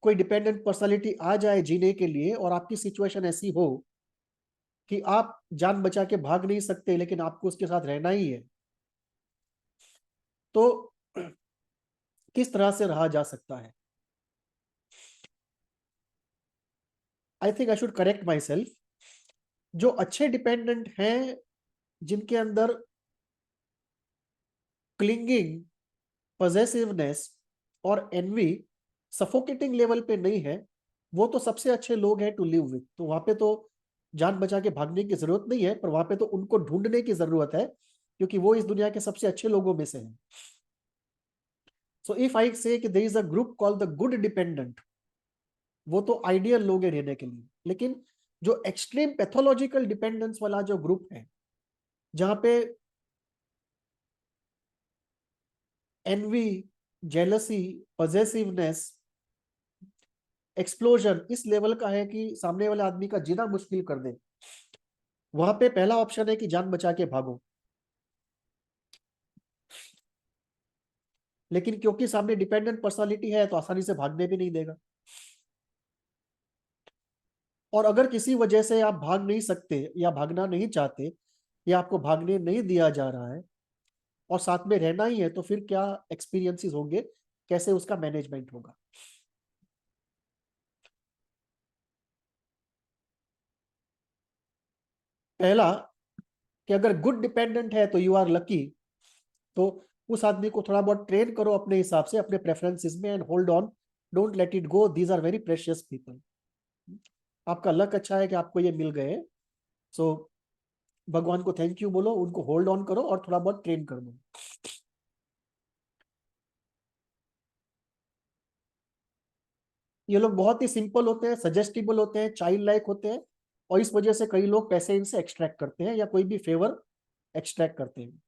कोई डिपेंडेंट पर्सनालिटी आ जाए जीने के लिए और आपकी सिचुएशन ऐसी हो कि आप जान बचा के भाग नहीं सकते लेकिन आपको उसके साथ रहना ही है, तो किस तरह से रहा जा सकता है? I think I should correct my self. जो अच्छे डिपेंडेंट हैं, जिनके अंदर क्लिंगिंग, पजेसिवनेस और एनवी सफोकेटिंग लेवल पे नहीं है, वो तो सबसे अच्छे लोग हैं टू लिव विथ। तो वहां पे तो जान बचा के भागने की जरूरत नहीं है, पर वहां पे तो उनको ढूंढने की जरूरत है क्योंकि वो इस दुनिया के सबसे अच्छे लोगों में से हैं। सो इफ आई से कि there is a group called the good dependent, वो तो आइडियल लोग हैं रहने के लिए। लेकिन जो एक्सट्रीम पैथोलॉजिकल डिपेंडेंस वाला जो ग्रुप है, जहां पे एनवी, जेलसी, पजेसिवनेस, एक्सप्लोजन इस लेवल का है कि सामने वाले आदमी का जीना मुश्किल कर दे, वहां पे पहला ऑप्शन है कि जान बचा के भागो। लेकिन क्योंकि सामने डिपेंडेंट पर्सनालिटी है तो आसानी से भागने भी नहीं देगा। और अगर किसी वजह से आप भाग नहीं सकते या भागना नहीं चाहते या आपको भागने नहीं दिया जा रहा है और साथ में रहना ही है, तो फिर क्या एक्सपीरियंसेस होंगे, कैसे उसका मैनेजमेंट होगा? पहला, कि अगर गुड डिपेंडेंट है तो यू आर लकी, तो उस आदमी को थोड़ा बहुत ट्रेन करो अपने हिसाब से, अपने प्रेफरेंसेस में, and hold on, don't let it go, these are very precious people. आपका लक अच्छा है कि आपको ये मिल गए, सो भगवान को थैंक यू बोलो, उनको होल्ड ऑन करो और थोड़ा बहुत ट्रेन कर दो। ये लोग बहुत ही सिंपल होते हैं, सजेस्टिबल होते हैं, चाइल्ड लाइक होते हैं, और इस वजह से कई लोग पैसे इनसे एक्सट्रैक्ट करते हैं या कोई भी फेवर एक्सट्रैक्ट करते हैं।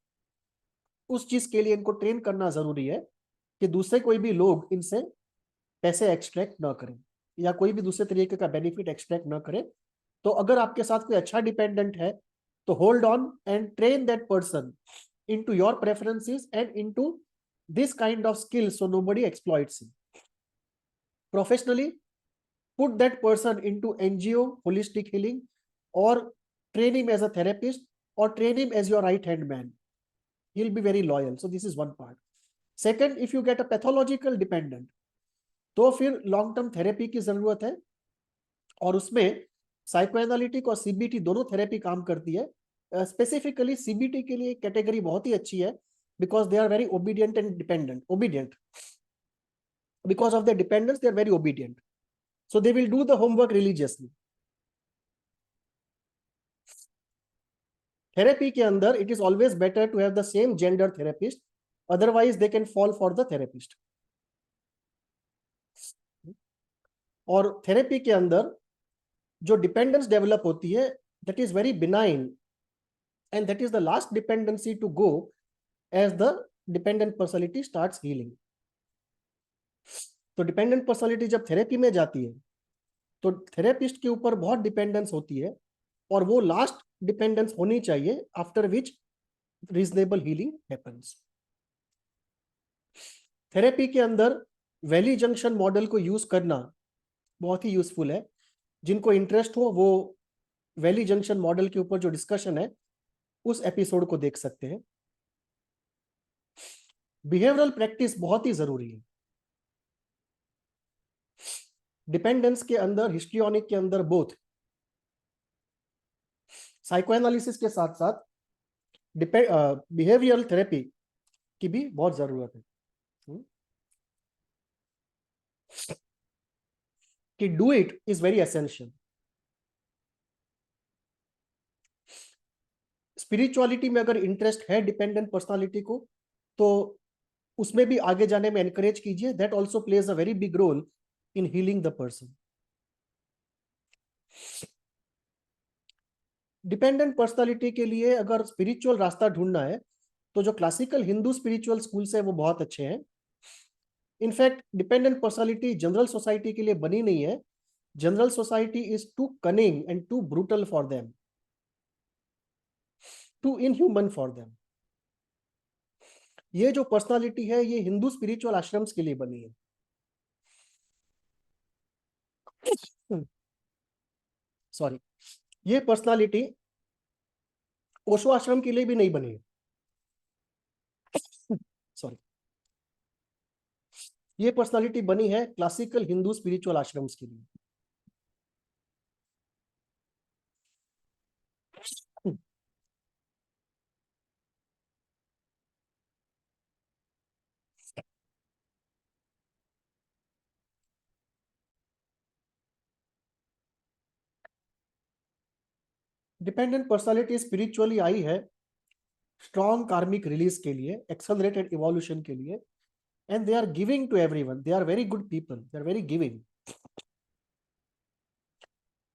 उस चीज के लिए इनको ट्रेन करना जरूरी है कि दूसरे कोई भी लोग इनसे पैसे एक्सट्रैक्ट ना करें या कोई भी दूसरे तरीके का बेनिफिट एक्सट्रैक्ट ना करें। तो अगर आपके साथ कोई अच्छा डिपेंडेंट है तो hold on and train that person into your preferences and into this kind of skills so nobody exploits him. Professionally, put that person into NGO, holistic healing, or train him as a therapist, or train him as your right hand man. He'll be very loyal. So this is one part. Second, if you get a pathological dependent, तो फिर लॉन्ग टर्म थेरेपी की जरूरत है, और उसमें साइकोएनालिटिक और सीबीटी दोनों थेरेपी काम करती है। स्पेसिफिकली सीबीटी के लिए कैटेगरी बहुत ही अच्छी है, because they are very obedient and dependent. Obedient because of their dependence, they are very obedient, so they will do the homework religiously. Therapy के अंदर it is always better to have the same gender therapist, otherwise they can fall for the therapist. और थेरेपी के अंदर जो डिपेंडेंस डेवलप होती है, that is very benign, and that is the last dependency to go as the dependent personality starts healing. तो डिपेंडेंट पर्सनालिटी जब थेरेपी में जाती है तो थेरेपिस्ट के ऊपर बहुत डिपेंडेंस होती है, और वो लास्ट डिपेंडेंस होनी चाहिए after which reasonable healing happens. Therapy के अंदर वैली जंक्शन मॉडल को यूज करना बहुत ही यूजफुल है। जिनको इंटरेस्ट हो वो वैली जंक्शन मॉडल के ऊपर जो डिस्कशन है उस एपिसोड को देख सकते हैं। बिहेवियरल प्रैक्टिस बहुत ही जरूरी है। डिपेंडेंस के अंदर, हिस्ट्रियोनिक के अंदर, बोथ साइकोएनालिसिस के साथ साथ बिहेवियरल थेरेपी की भी बहुत जरूरत है। कि do it is very essential. Spirituality में अगर इंटरेस्ट है डिपेंडेंट पर्सनालिटी को, तो उसमें भी आगे जाने में एनकरेज कीजिए। That also plays a very big role in healing the person. Dependent personality के लिए अगर स्पिरिचुअल रास्ता ढूंढना है तो जो क्लासिकल हिंदू स्पिरिचुअल स्कूल्स है वो बहुत अच्छे हैं। In fact dependent personality general society के लिए बनी नहीं है। General society is too cunning and too brutal for them, too inhuman for them. ये जो पर्सनालिटी है ये हिंदू स्पिरिचुअल आश्रम्स के लिए बनी है। सॉरी, ये पर्सनालिटी ओशो आश्रम के लिए भी नहीं बनी है। सॉरी, ये पर्सनालिटी बनी है क्लासिकल हिंदू स्पिरिचुअल आश्रम्स के लिए। डिपेंडेंट पर्सनालिटी स्पिरिचुअली आई है स्ट्रॉन्ग कार्मिक रिलीज के लिए, एक्सेलरेटेड इवोल्यूशन के लिए, and they are giving to everyone. They are very good people, they are very giving.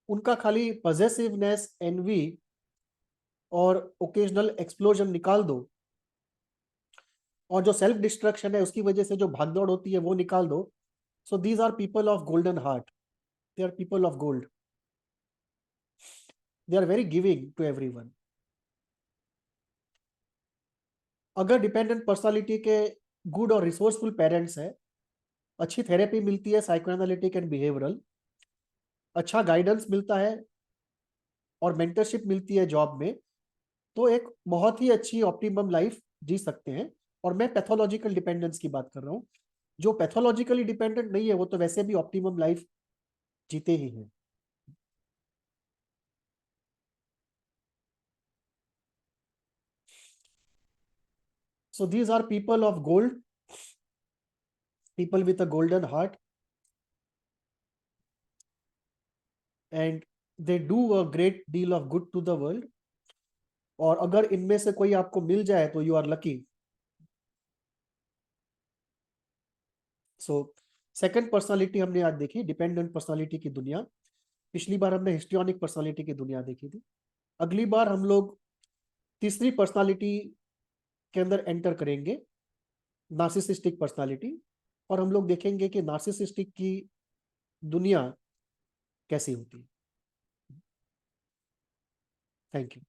उनका खाली पॉजेसिवनेस, एनवी और ओकेजनल एक्सप्लोजन निकाल दो, और जो सेल्फ डिस्ट्रक्शन है उसकी वजह से जो भागदौड़ होती है वो निकाल दो। So these are people of golden heart, they are people of gold, they are very giving to everyone. अगर डिपेंडेंट पर्सनालिटी के गुड और रिसोर्सफुल पेरेंट्स है, अच्छी थेरेपी मिलती है साइकोएनालिटिक एंड बिहेवियरल, अच्छा गाइडेंस मिलता है और मेंटरशिप मिलती है जॉब में, तो एक बहुत ही अच्छी ऑप्टिमम लाइफ जी सकते हैं। और मैं पैथोलॉजिकल डिपेंडेंस की बात कर रहा हूँ। जो पैथोलॉजिकली डिपेंडेंट नहीं है वो तो वैसे भी ऑप्टिमम लाइफ जीते ही हैं। So these are people of gold, people with a golden heart, and they do a great deal of good to the world. और अगर इनमें से कोई आपको मिल जाए तो you are lucky. So second personality हमने आज देखी, डिपेंडेंट पर्सनालिटी की दुनिया। पिछली बार हमने हिस्ट्रियोनिक पर्सनालिटी की दुनिया देखी थी। अगली बार हम लोग तीसरी पर्सनालिटी के अंदर एंटर करेंगे, नार्सिसिस्टिक पर्सनालिटी, और हम लोग देखेंगे कि नार्सिसिस्टिक की दुनिया कैसी होती है। Thank you.